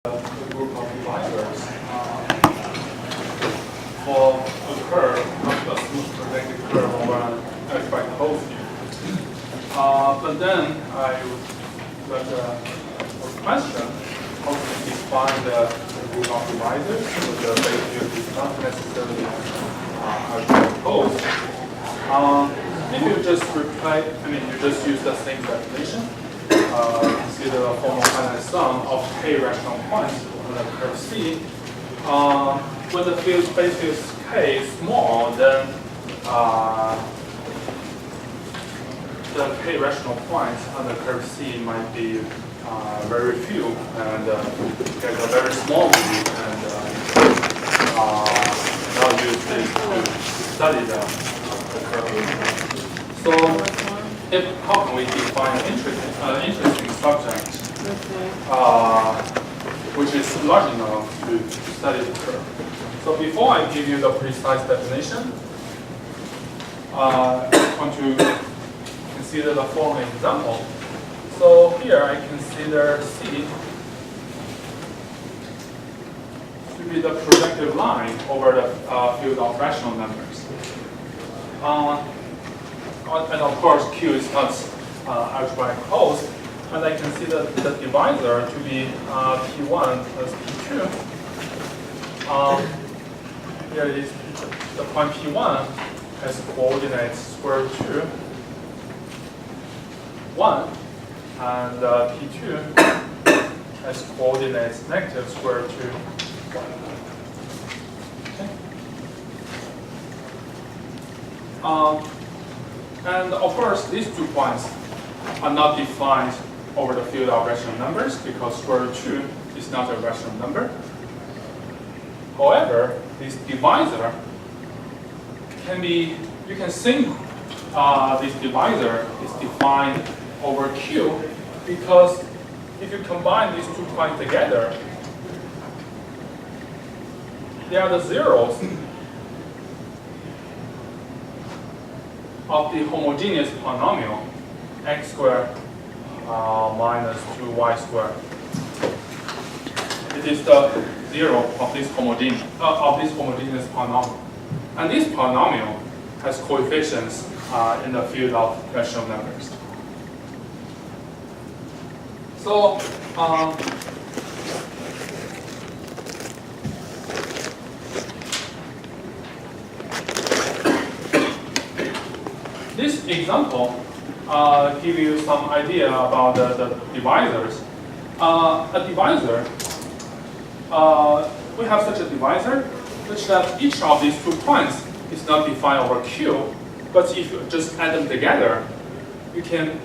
the group of divisors for a curve, a smooth projected curve over an algebraic closed field. But then I got a question: how to define the group of divisors? So the base field is not necessarily algebraic closed. If you just you just use the same definition. Consider a formal finite sum of k rational points on the curve C. When the field space field k is small, then the k rational points on the curve C might be very few and get a very small value, and now use this to study the curve. So, how can we define an interesting subject which is large enough to study the curve? So before I give you the precise definition, I want to consider the following example. So here I consider C to be the projective line over the field of rational numbers. And of course, Q is not algebraic closed, and I consider the divisor to be P1 plus P2. Here is the point P1 has coordinates square root 2, 1, and P2 has coordinates negative square root 2, 1. Okay. And of course, these 2 points are not defined over the field of rational numbers because square root 2 is not a rational number. However, this divisor can be, you can think this divisor is defined over Q because if you combine these 2 points together, they are the zeros of the homogeneous polynomial x squared minus 2y squared. It is the zero of this homogeneous polynomial, and this polynomial has coefficients in the field of rational numbers. So this example give you some idea about the divisors. A divisor, we have such a divisor such that each of these 2 points is not defined over Q, but if you just add them together, you can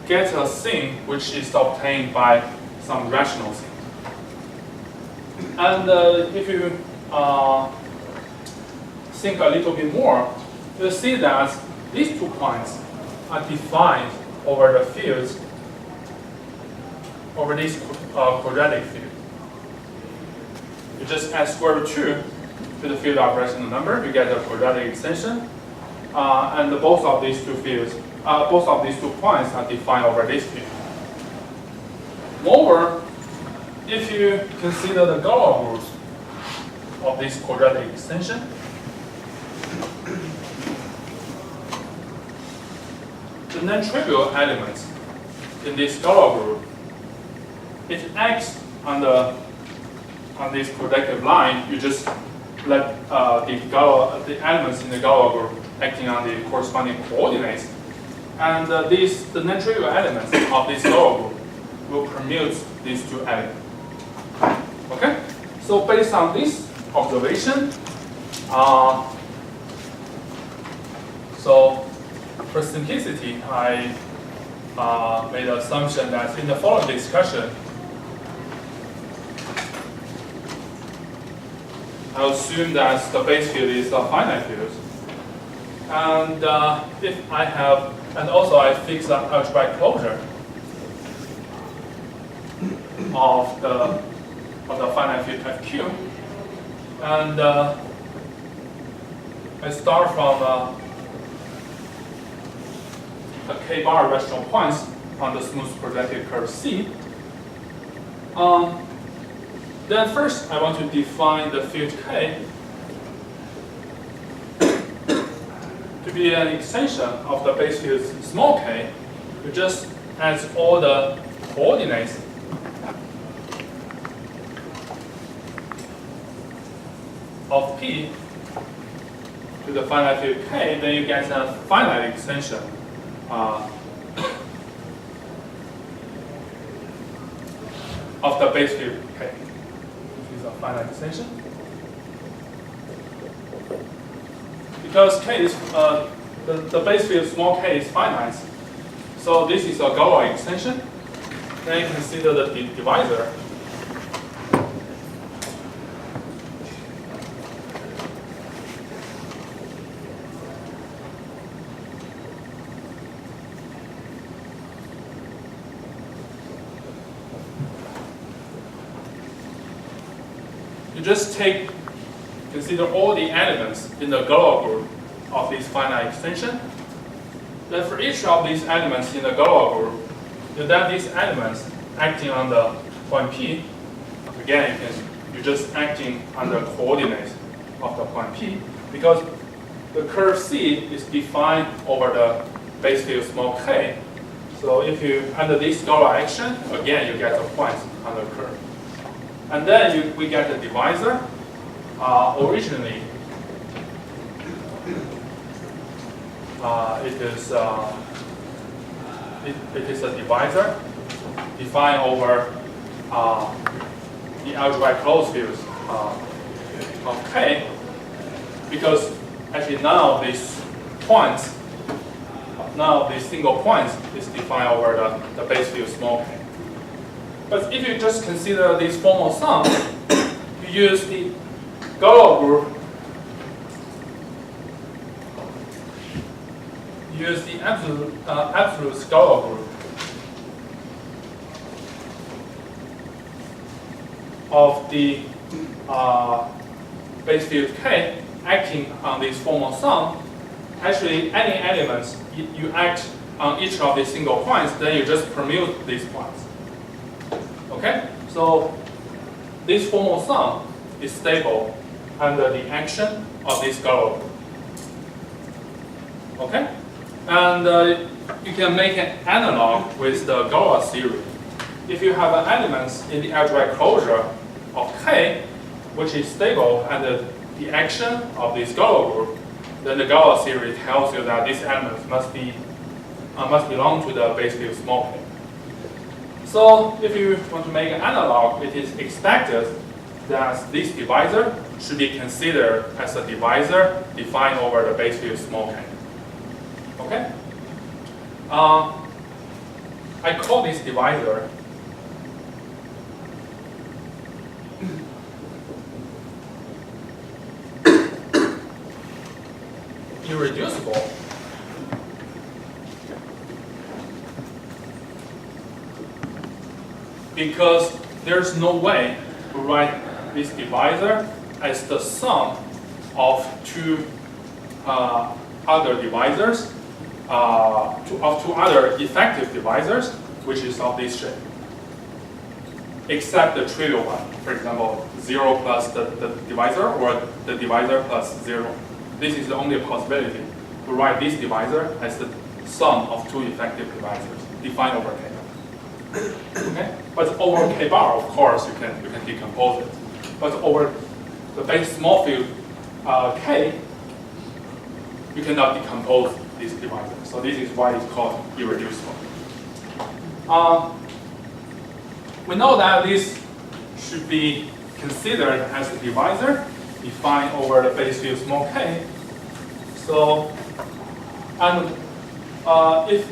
get a thing which is obtained by some rational thing. And if you think a little bit more, you'll see that these 2 points are defined over the fields, over this quadratic field. You just add square root 2 to the field of rational number, you get a quadratic extension, and both of these 2 fields, both of these 2 points are defined over this field. Moreover, if you consider the Gauss rules of this quadratic extension, the non-trivial elements in this Gauss group, if x on this projective line, you just let the elements in the Gauss group acting on the corresponding coordinates, and the non-trivial elements of this Gauss group will permute these 2 elements. Okay, so based on this observation, so for simplicity, I made the assumption that in the following discussion, I assume that the base field is a finite field, and if I have, and also I fix the algebraic closure of the finite field FQ, and I start from the k-bar rational points on the smooth projected curve C. Then first, I want to define the field K to be an extension of the base field small k. You just add all the coordinates of P to the finite field K, then you get a finite extension of the base field K. This is a finite extension. Because K is the base field small k is finite, so this is a Gauss extension. Then you consider the divisor. You just consider all the elements in the Gauss group of this finite extension. Then for each of these elements in the Gauss group, you then these elements acting on the point P. Again, you're just acting on the coordinates of the point P, because the curve C is defined over the base field small k. So if you under this Gauss action, again you get the points on the curve. And then we get the divisor. Originally, it is a divisor defined over the algebraic closed fields of K, because actually none of these points, none of these single points is defined over the base field small k. But if you just consider this formal sum, you use the Gauss group, use the absolute Gauss group of the base field K acting on this formal sum. Actually, any elements you act on each of these single points, then you just permute these points. Okay, so this formal sum is stable under the action of this Gauss group. Okay, and you can make an analog with the Gauss theory. If you have an element in the algebraic closure of K, which is stable under the action of this Gauss group, then the Gauss theory tells you that this element must belong to the base field small k. So if you want to make an analog, it is expected that this divisor should be considered as a divisor defined over the base field small k. Okay? I call this divisor irreducible because there's no way to write this divisor as the sum of two other divisors, of two other effective divisors, which is of this shape, except the trivial one. For example, 0 plus the divisor, or the divisor plus 0. This is the only possibility to write this divisor as the sum of two effective divisors defined over K. Okay? But over K bar, of course, you can decompose it. But over the base small field K, you cannot decompose this divisor. So this is why it's called irreducible. We know that this should be considered as a divisor defined over the base field small k. So, and if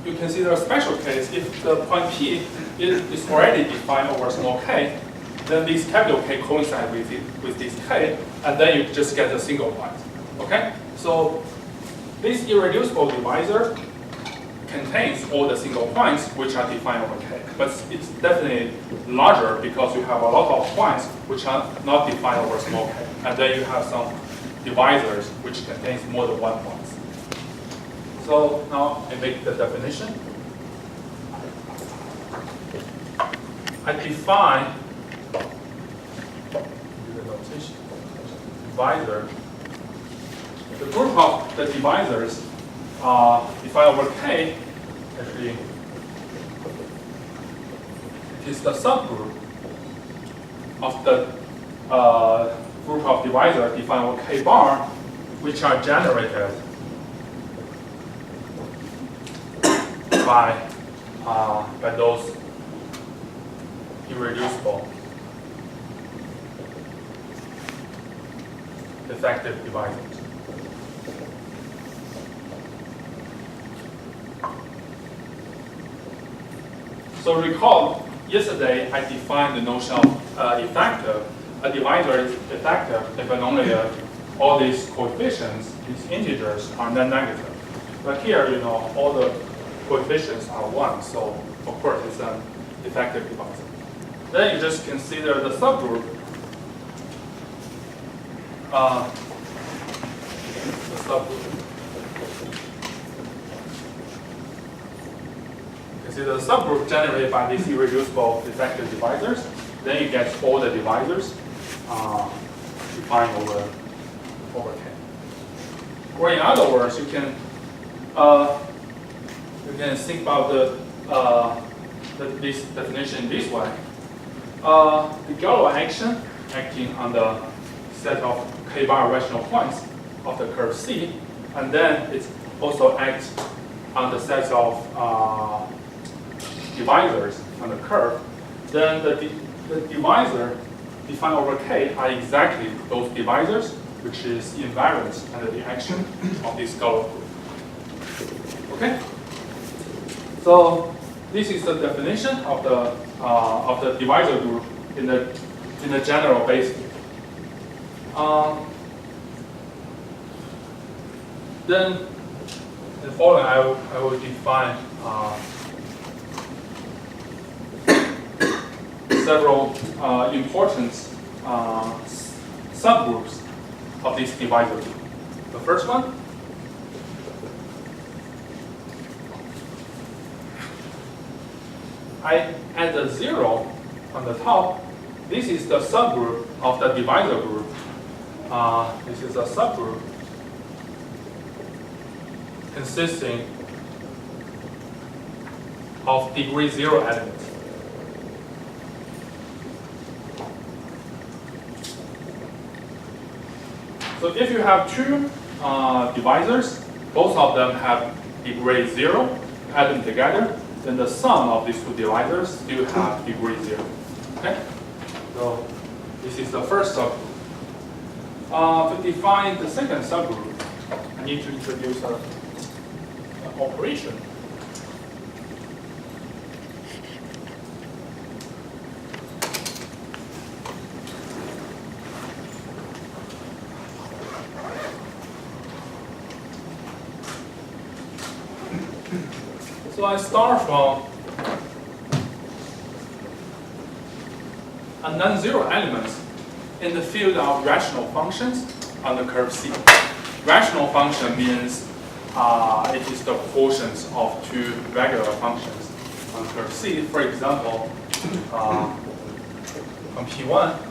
you consider a special case, if the point P is already defined over small k, then this capital K coincides with this k, and then you just get a single point. Okay? So this irreducible divisor contains all the single points which are defined over k. But it's definitely larger because you have a lot of points which are not defined over small k. And then you have some divisors which contains more than one point. So now I make the definition. I define divisor, the group of the divisors defined over K, actually, it is the subgroup of the group of divisors defined over K bar, which are generated by those irreducible effective divisors. So recall, yesterday I defined the notion of effective. A divisor is effective if and only if all these coefficients, these integers, are non-negative. But here, you know, all the coefficients are 1, so of course it's an effective divisor. Then you just consider the subgroup. The subgroup. Consider the subgroup generated by these irreducible effective divisors. Then you get all the divisors defined over K. Or in other words, you can think about this definition this way. The Gauss action acting on the set of K-bar rational points of the curve C, and then it also acts on the set of divisors on the curve. Then the divisor defined over K are exactly those divisors, which is invariant under the action of this Gauss group. Okay. So this is the definition of the divisor group in the general basis. Then in the following, I will define several important subgroups of this divisor group. The first one, I add a 0 on the top. This is the subgroup of the divisor group. This is a subgroup consisting of degree 0 elements. So if you have two divisors, both of them have degree 0, add them together, then the sum of these two divisors still have degree 0. Okay? So this is the first subgroup. To define the second subgroup, I need to introduce an operation. So I start from a non-zero element in the field of rational functions on the curve C. Rational function means it is the quotient of two regular functions on curve C. For example, on P1,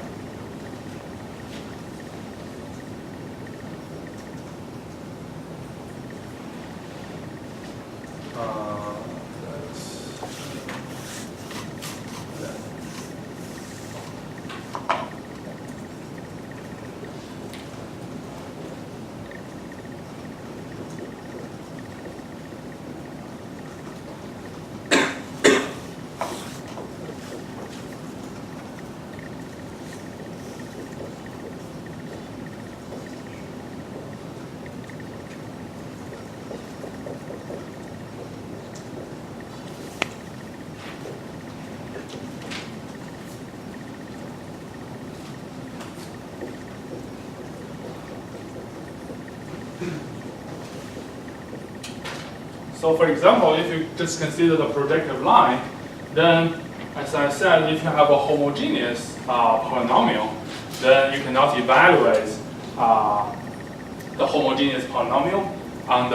so for example, if you just consider the projective line, then as I said, if you have a homogeneous polynomial, then you cannot evaluate the homogeneous polynomial on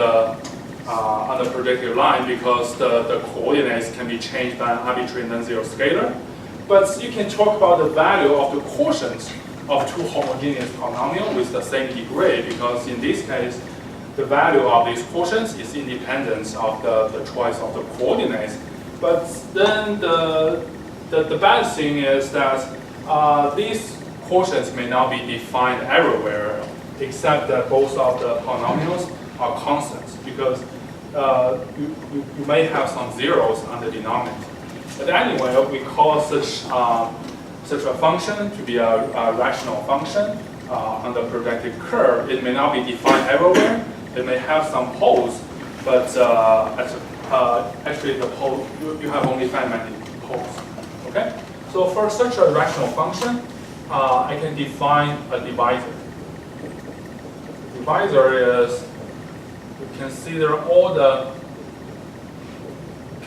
the projective line because the coordinates can be changed by an arbitrary non-zero scalar. But you can talk about the value of the quotient of two homogeneous polynomials with the same degree, because in this case, the value of these quotients is independent of the choice of the coordinates. But then the bad thing is that these quotients may not be defined everywhere, except that both of the polynomials are constants, because you may have some zeros on the denominator. But anyway, we call such a function to be a rational function on the projected curve. It may not be defined everywhere. It may have some poles, but actually the pole, you have only finite poles. Okay? So for such a rational function, I can define a divisor. The divisor is, you consider all the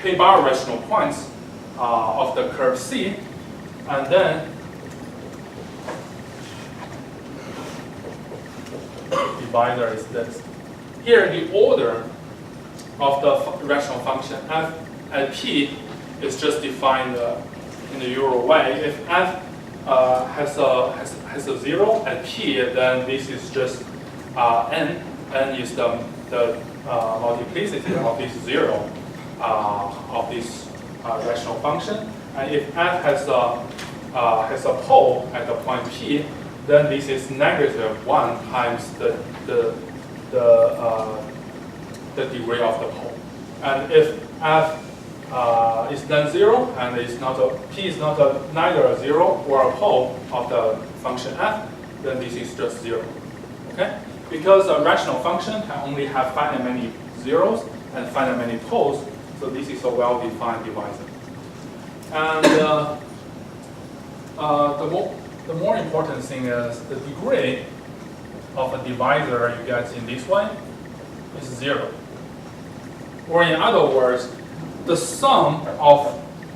k-bar rational points of the curve C, and then divisor is this. Here, the order of the rational function f at p is just defined in the usual way. If f has a 0 at p, then this is just n. N is the multiplicity of this 0 of this rational function. And if f has a pole at the point p, then this is -1 times the degree of the pole. And if f is non-zero and p is neither a 0 or a pole of the function f, then this is just 0. Okay? Because a rational function can only have finite many zeros and finite many poles, so this is a well-defined divisor. And the more important thing is the degree of a divisor you get in this way is 0. Or in other words, the sum of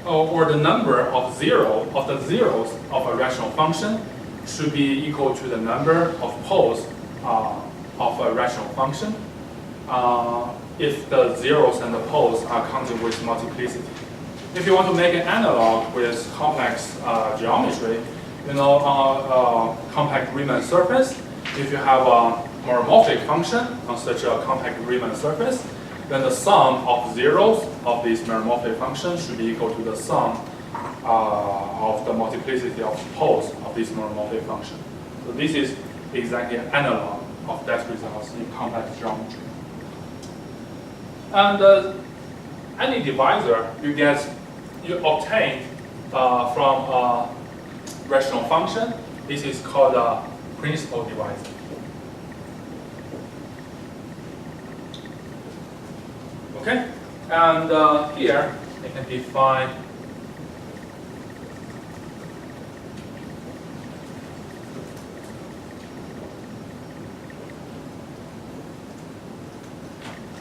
or the number of the zeros of a rational function should be equal to the number of poles of a rational function if the zeros and the poles are counted with multiplicity. If you want to make an analog with complex geometry, you know, on a compact Riemann surface, if you have a meromorphic function on such a compact Riemann surface, then the sum of zeros of this meromorphic function should be equal to the sum of the multiplicity of poles of this meromorphic function. So this is exactly an analog of that results in complex geometry. And any divisor you obtain from a rational function, this is called a principal divisor. Okay, and here I can define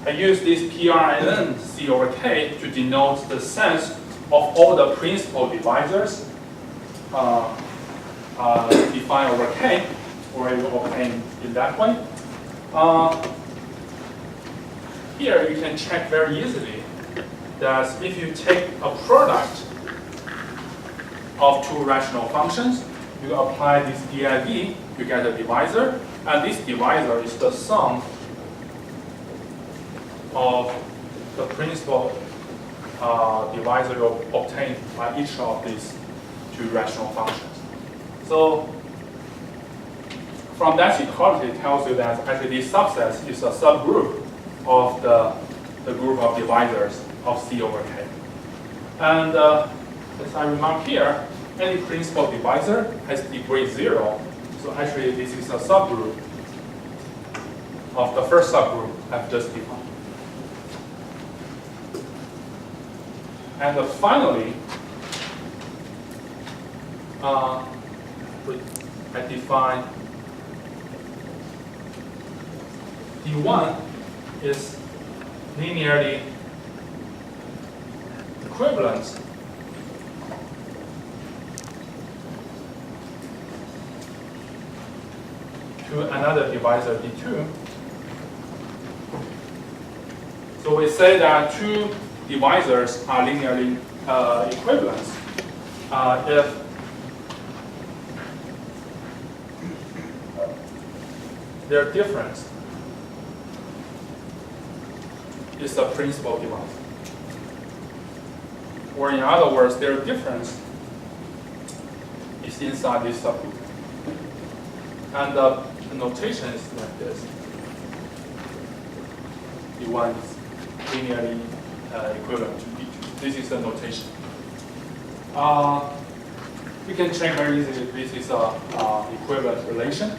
I use this PRIN C over K to denote the sense of all the principal divisors defined over K, or you obtain it that way. Here you can check very easily that if you take a product of two rational functions, you apply this DIV, you get a divisor, and this divisor is the sum of the principal divisor you obtain by each of these two rational functions. So from that equality, it tells you that actually this subset is a subgroup of the group of divisors of C over K. And as I remark here, any principal divisor has degree 0. So actually this is a subgroup of the first subgroup I've just defined. And finally, I define D1 is linearly equivalent to another divisor D2. So we say that two divisors are linearly equivalent if their difference is the principal divisor. Or in other words, their difference is inside this subgroup. And the notation is like this. D1 is linearly equivalent to D2. This is the notation. You can check very easily if this is an equivalent relation.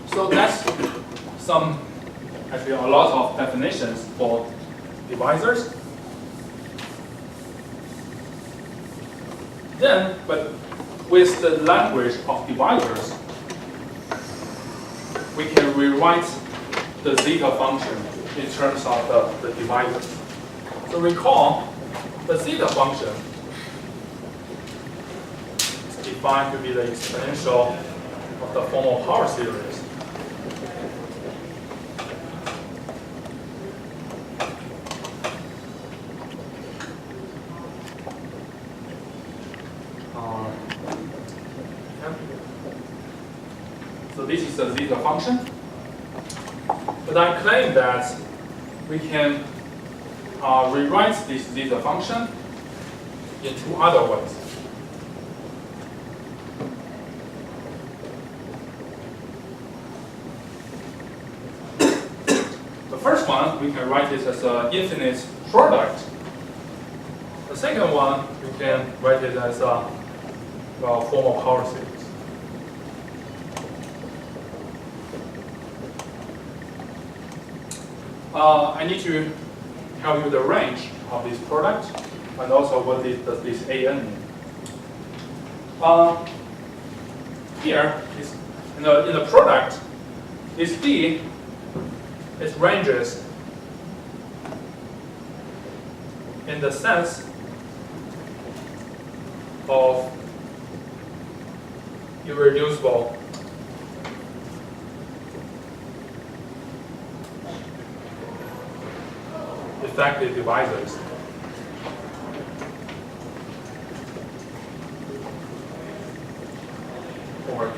So that's actually a lot of definitions for divisors. Then, but with the language of divisors, we can rewrite the zeta function in terms of the divisors. So recall, the zeta function is defined to be the exponential of the formal power series. So this is the zeta function. But I claim that we can rewrite this zeta function in two other ways. The first one, we can write it as an infinite product. The second one, we can write it as a formal power series. I need to tell you the range of this product and also what does this AN mean. Here is in the product, this D, it ranges in the sense of irreducible effective divisors. Over K.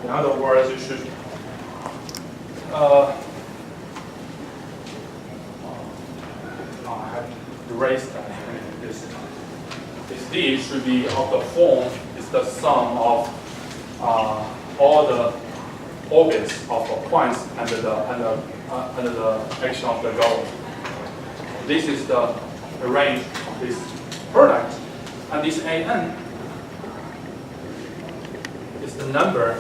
In other words, you should I have erased that. This D should be of the form is the sum of all the orbits of the points under the action of the goal. This is the range of this product, and this AN is the number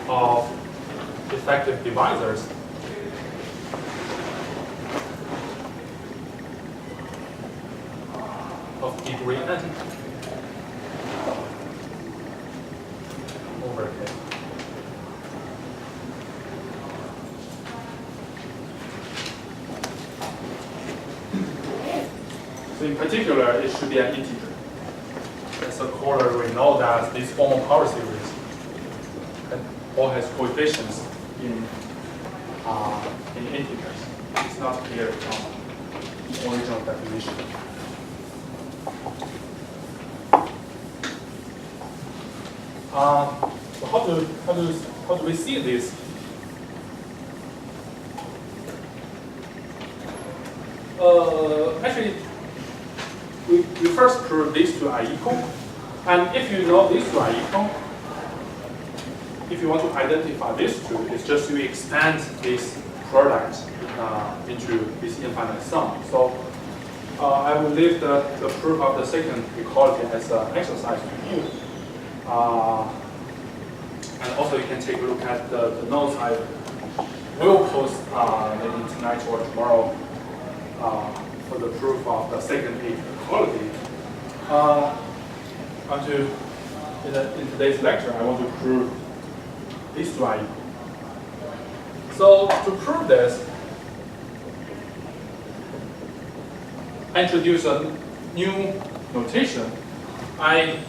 of effective divisors of degree N over K. So in particular, it should be an integer. As a corollary, we know that this formal power series all has coefficients in integers. It's not clear from the original definition. So how do we see this? Actually, we first prove these two are equal, and if you know these two are equal, if you want to identify these two, it's just to expand this product into this infinite sum. So I will leave the proof of the second equality as an exercise to you. And also you can take a look at the notes I will post maybe tonight or tomorrow for the proof of the second equality. In today's lecture, I want to prove these two are equal. So to prove this, I introduce a new notation. I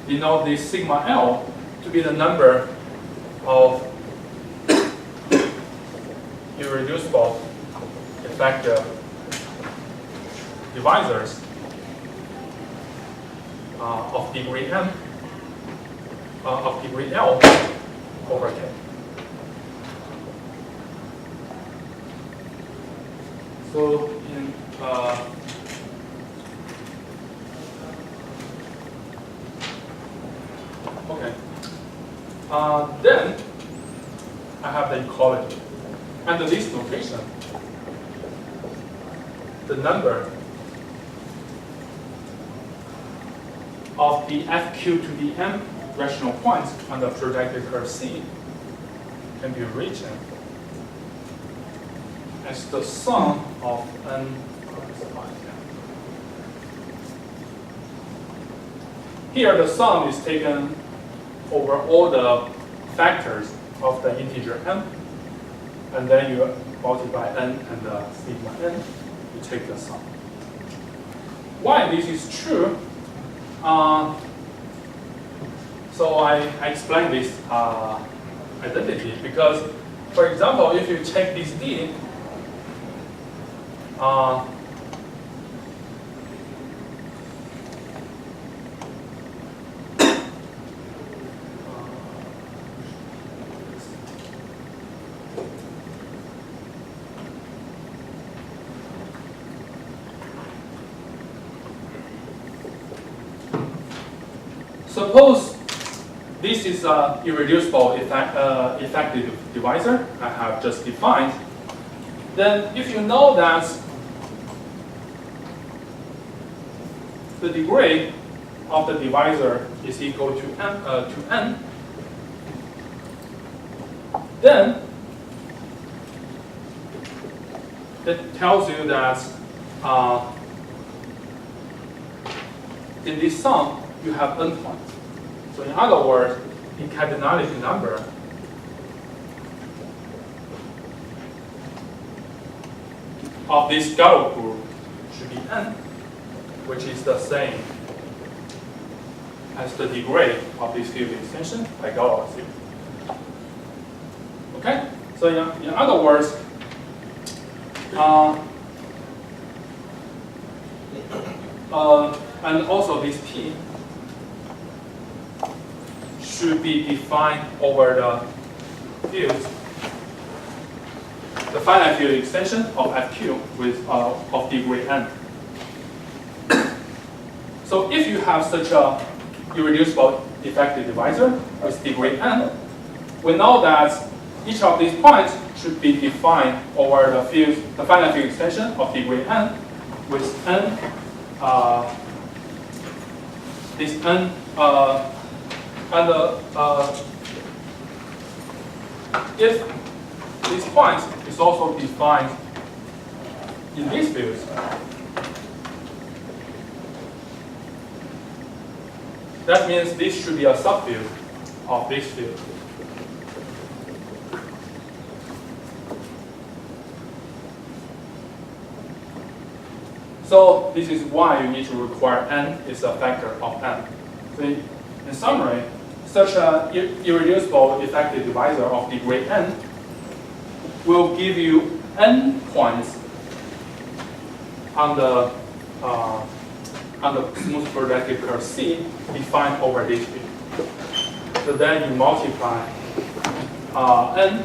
denote this sigma L to be the number of irreducible effective divisors of degree n of degree L over K. So in okay, then I have the equality. Under this notation, the number of the FQ to the n rational points on the projected curve C can be written as the sum of n plus I. Here, the sum is taken over all the factors of the integer n, and then you multiply n and the sigma n, you take the sum. Why this is true? So I explain this identity because, for example, if you take this D, suppose this is an irreducible effective divisor I have just defined. Then if you know that the degree of the divisor is equal to n, then it tells you that in this sum you have n points. So in other words, the cardinality number of this Gauss group should be n, which is the same as the degree of this field extension by Gauss. Okay? So in other words, and also this T should be defined over the fields, the finite field extension of FQ with of degree n. So if you have such a irreducible effective divisor with degree n, we know that each of these points should be defined over the field, the finite field extension of degree n with n, this n, and if this point is also defined in these fields, that means this should be a subfield of this field. So this is why you need to require n is a factor of n. So in summary, such an irreducible effective divisor of degree n will give you n points on the smooth projective curve C defined over this field. So then you multiply n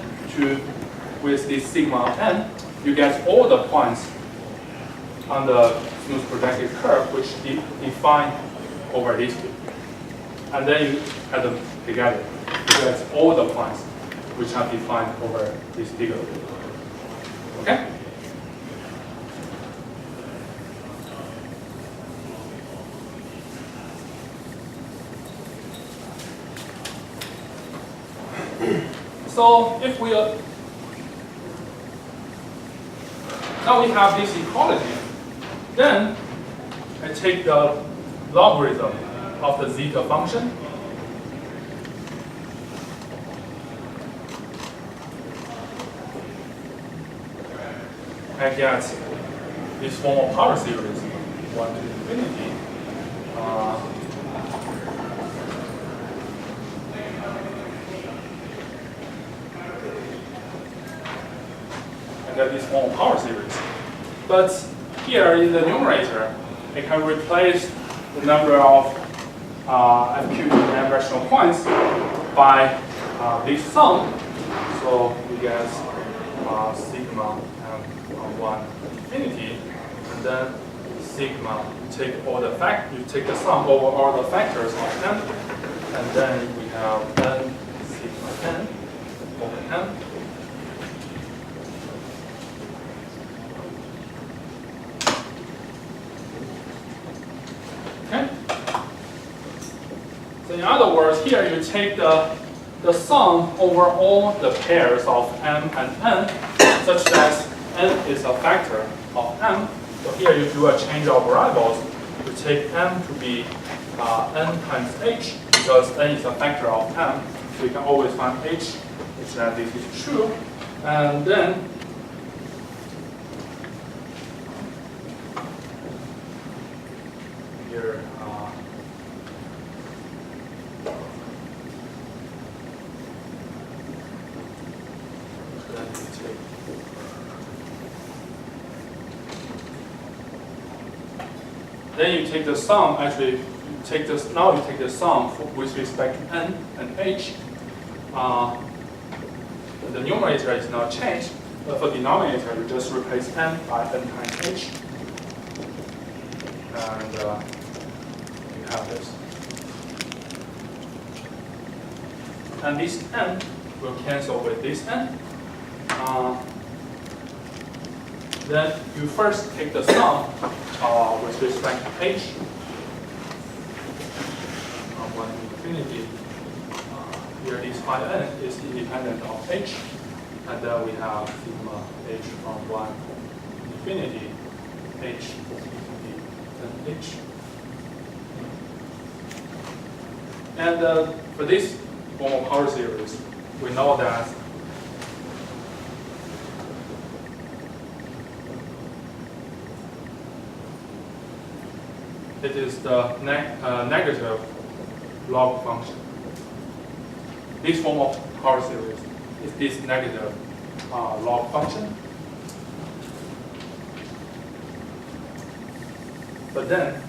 with this sigma n, you get all the points on the smooth projective curve which define over this field. And then you add them together. You get all the points which are defined over this bigger field. Okay? So if we now we have this equality, then I take the logarithm of the zeta function. I get this form of power series, 1 to infinity. I get this form of power series. But here in the numerator, I can replace the number of FQ to n rational points by this sum. So we get sigma m1 infinity, and then sigma, you take the sum over all the factors of n, and then we have n sigma n over n. Okay? So in other words, here you take the sum over all the pairs of m and n, such that n is a factor of m. So here you do a change of variables. You take m to be n times h, because n is a factor of m. So you can always find h, which that this is true. And then here, then you take the sum, actually, now you take the sum with respect to n and h. The numerator is not changed, but for denominator, you just replace n by n times h. And you have this. And this n will cancel with this n. Then you first take the sum with respect to h. 1 to infinity. Here this phi n is independent of h. And then we have sigma h from 1 to infinity, h and h. And for this form of power series, we know that it is the negative log function. This form of power series is this negative log function. But then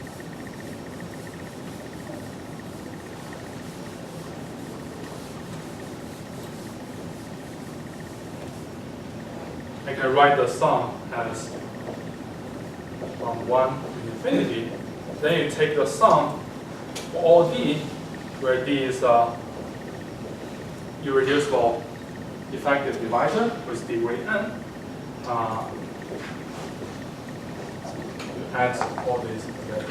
I can write the sum as from 1 to infinity. Then you take the sum for all d, where d is irreducible effective divisor with degree n. You add all these together.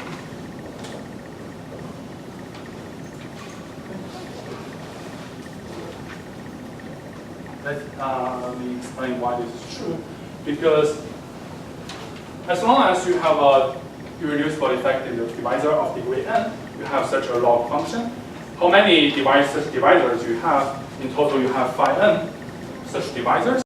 Let me explain why this is true. Because as long as you have a irreducible effective divisor of degree n, you have such a log function. How many divisors you have? In total, you have phi n such divisors.